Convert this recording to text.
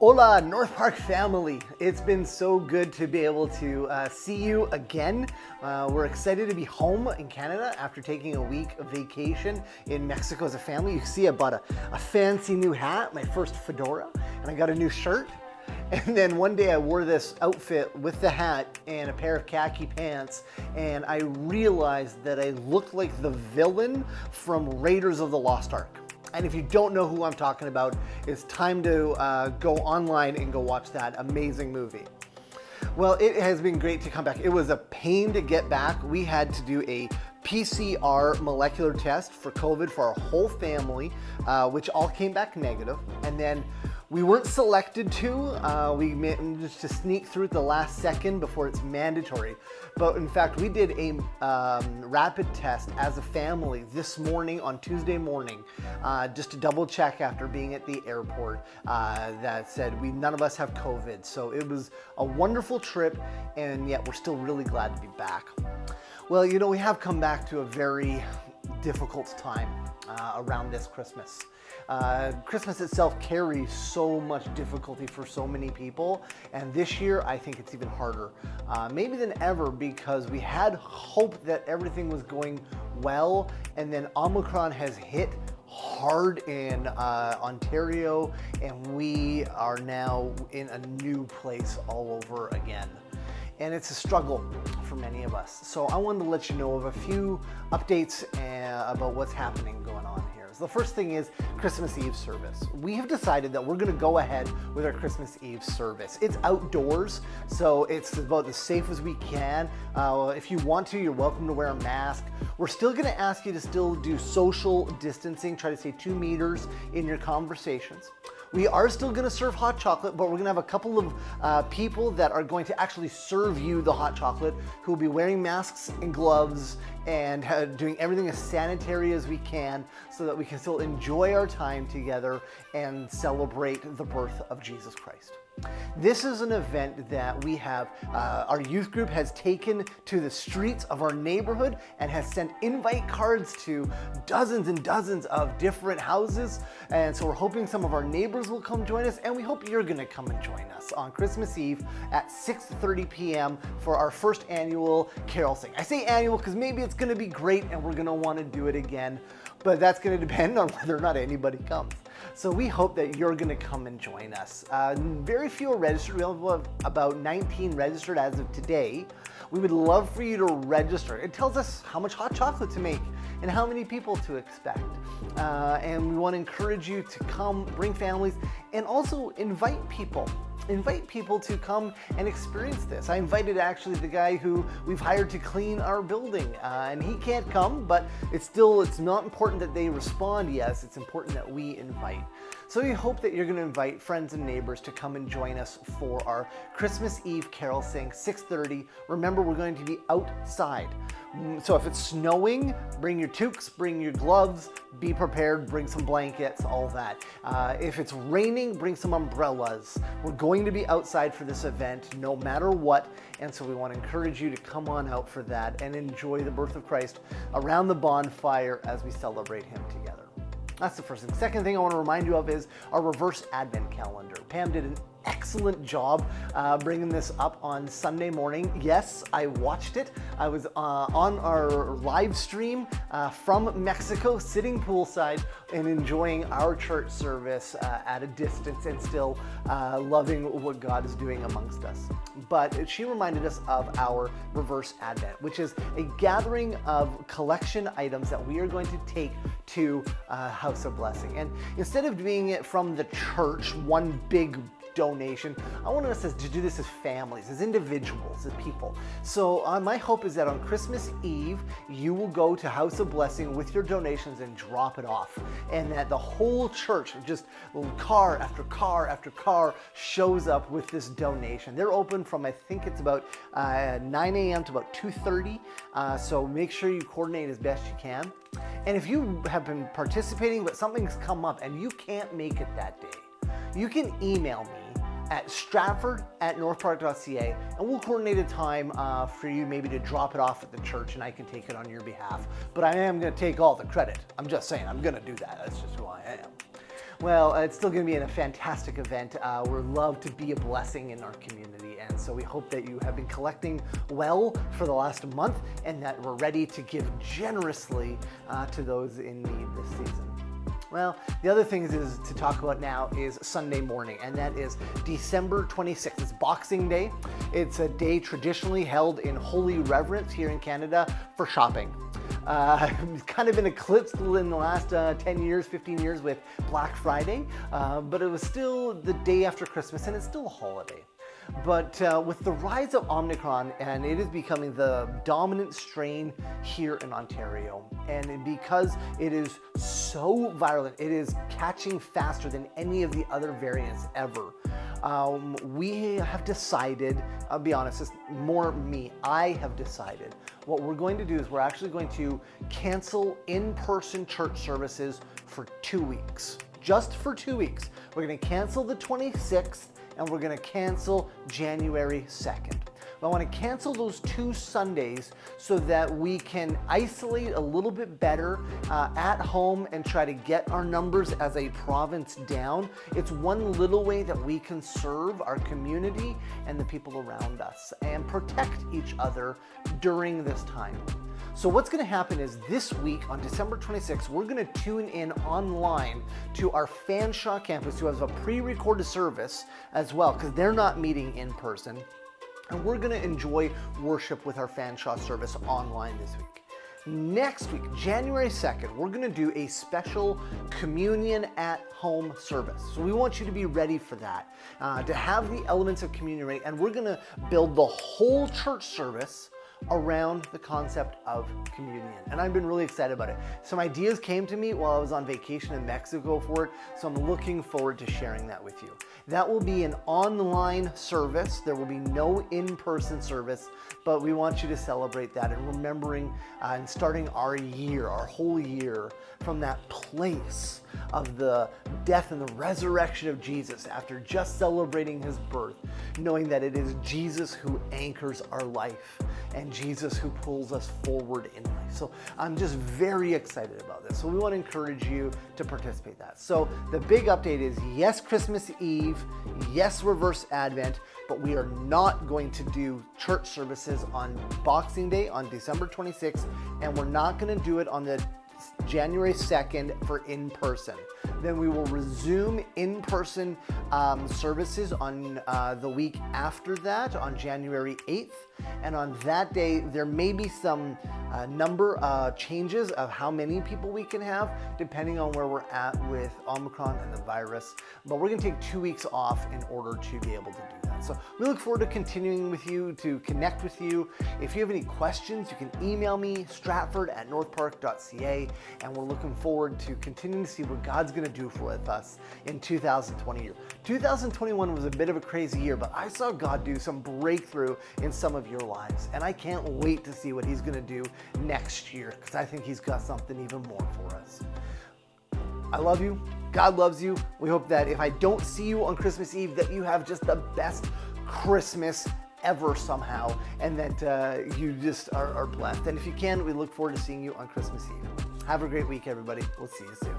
Hola, North Park family. It's been so good to be able to see you again. We're excited to be home in Canada after taking a week of vacation in Mexico as a family. You see I bought a fancy new hat, my first fedora, and I got a new shirt. And then one day I wore this outfit with the hat and a pair of khaki pants, and I realized that I looked like the villain from Raiders of the Lost Ark. And if you don't know who I'm talking about, it's time to go online and go watch that amazing movie. Well, it has been great to come back. It was a pain to get back. We had to do a PCR molecular test for COVID for our whole family, which all came back negative. And then we weren't selected to. We managed to sneak through at the last second before it's mandatory. But in fact, we did a rapid test as a family this morning on Tuesday morning, just to double check after being at the airport that said none of us have COVID. So it was a wonderful trip, and yet we're still really glad to be back. Well, you know, we have come back to a very difficult time around this Christmas. Christmas itself carries so much difficulty for so many people, and this year I think it's even harder, maybe than ever, because we had hope that everything was going well, and then Omicron has hit hard in Ontario, and we are now in a new place all over again. And it's a struggle for many of us. So I wanted to let you know of a few updates about what's happening going on here. So the first thing is Christmas Eve service. We have decided that we're gonna go ahead with our Christmas Eve service. It's outdoors, so it's about as safe as we can. If you want to, you're welcome to wear a mask. We're still gonna ask you to still do social distancing, try to stay 2 meters in your conversations. We are still gonna serve hot chocolate, but we're gonna have a couple of people that are going to actually serve you the hot chocolate, who will be wearing masks and gloves and doing everything as sanitary as we can so that we can still enjoy our time together and celebrate the birth of Jesus Christ. This is an event that we have, our youth group has taken to the streets of our neighborhood and has sent invite cards to dozens and dozens of different houses. And so we're hoping some of our neighbors will come join us, and we hope you're gonna come and join us on Christmas Eve at 6:30 p.m. for our first annual carol sing. I say annual because maybe it's gonna be great and we're gonna wanna do it again, but that's gonna depend on whether or not anybody comes. So we hope that you're gonna come and join us. Very few are registered. We have about 19 registered as of today. We would love for you to register. It tells us how much hot chocolate to make and how many people to expect. And we want to encourage you to come, bring families, and also invite people. Invite people to come and experience this. I invited actually the guy who we've hired to clean our building, and he can't come, but it's not important that they respond yes, it's important that we invite. So we hope that you're going to invite friends and neighbors to come and join us for our Christmas Eve carol sing, 6:30. Remember, we're going to be outside. So if it's snowing, bring your toques, bring your gloves, be prepared, bring some blankets, all that. If it's raining, bring some umbrellas. We're going to be outside for this event no matter what, and so we want to encourage you to come on out for that and enjoy the birth of Christ around the bonfire as we celebrate him together. That's the first thing. Second thing I want to remind you of is our reverse Advent calendar. Pam did an excellent job bringing this up on Sunday morning. Yes, I watched it. I was on our live stream from Mexico, sitting poolside and enjoying our church service at a distance and still loving what God is doing amongst us. But she reminded us of our reverse Advent, which is a gathering of collection items that we are going to take to House of Blessing. And instead of doing it from the church, one big donation, I want us to do this as families, as individuals, as people. So my hope is that on Christmas Eve, you will go to House of Blessing with your donations and drop it off. And that the whole church, just car after car after car, shows up with this donation. They're open from, I think it's about 9 a.m. to about 2:30. So make sure you coordinate as best you can. And if you have been participating, but something's come up and you can't make it that day, you can email me at stratford@northpark.ca, and we'll coordinate a time for you maybe to drop it off at the church, and I can take it on your behalf. But I am going to take all the credit. I'm just saying, I'm going to do that. That's just who I am. Well, it's still going to be a fantastic event. We're love to be a blessing in our community, and so we hope that you have been collecting well for the last month and that we're ready to give generously to those in need this season. Well, the other thing is to talk about now is Sunday morning, and that is December 26th. It's Boxing Day. It's a day traditionally held in holy reverence here in Canada for shopping. It's kind of been eclipsed in the last 10 years, 15 years with Black Friday, but it was still the day after Christmas, and it's still a holiday. But with the rise of Omicron, and it is becoming the dominant strain here in Ontario, and because it is so virulent, it is catching faster than any of the other variants ever. We have decided, I'll be honest, it's more me, I have decided what we're going to do is we're actually going to cancel in-person church services for 2 weeks. Just for 2 weeks. We're going to cancel the 26th and we're going to cancel January 2nd. I want to cancel those 2 Sundays so that we can isolate a little bit better at home and try to get our numbers as a province down. It's one little way that we can serve our community and the people around us and protect each other during this time. So what's going to happen is this week on December 26th, we're going to tune in online to our Fanshawe campus, who has a pre-recorded service as well, because they're not meeting in person. And we're going to enjoy worship with our Fanshawe service online this week. Next week, January 2nd, we're going to do a special communion at home service. So we want you to be ready for that, to have the elements of communion ready. And we're going to build the whole church service around the concept of communion. And I've been really excited about it. Some ideas came to me while I was on vacation in Mexico for it, so I'm looking forward to sharing that with you. That will be an online service. There will be no in-person service, but we want you to celebrate that and remembering and starting our year, our whole year, from that place of the death and the resurrection of Jesus after just celebrating his birth, knowing that it is Jesus who anchors our life and Jesus who pulls us forward in life. So I'm just very excited about this. So we want to encourage you to participate in that. So the big update is yes, Christmas Eve, yes, Reverse Advent, but we are not going to do church services on Boxing Day on December 26th, and we're not going to do it on the January 2nd for in-person. Then we will resume in-person services on the week after that, on January 8th. And on that day, there may be some number changes of how many people we can have, depending on where we're at with Omicron and the virus. But we're going to take 2 weeks off in order to be able to do that. So we look forward to continuing with you, to connect with you. If you have any questions, you can email me, stratford@northpark.ca, and we're looking forward to continuing to see what God's going to do with us in 2020. 2021 was a bit of a crazy year, but I saw God do some breakthrough in some of your lives, and I can't wait to see what he's going to do next year, because I think he's got something even more for us. I love you. God loves you. We hope that if I don't see you on Christmas Eve, that you have just the best Christmas ever somehow, and that you just are blessed. And if you can, we look forward to seeing you on Christmas Eve. Have a great week, everybody. We'll see you soon.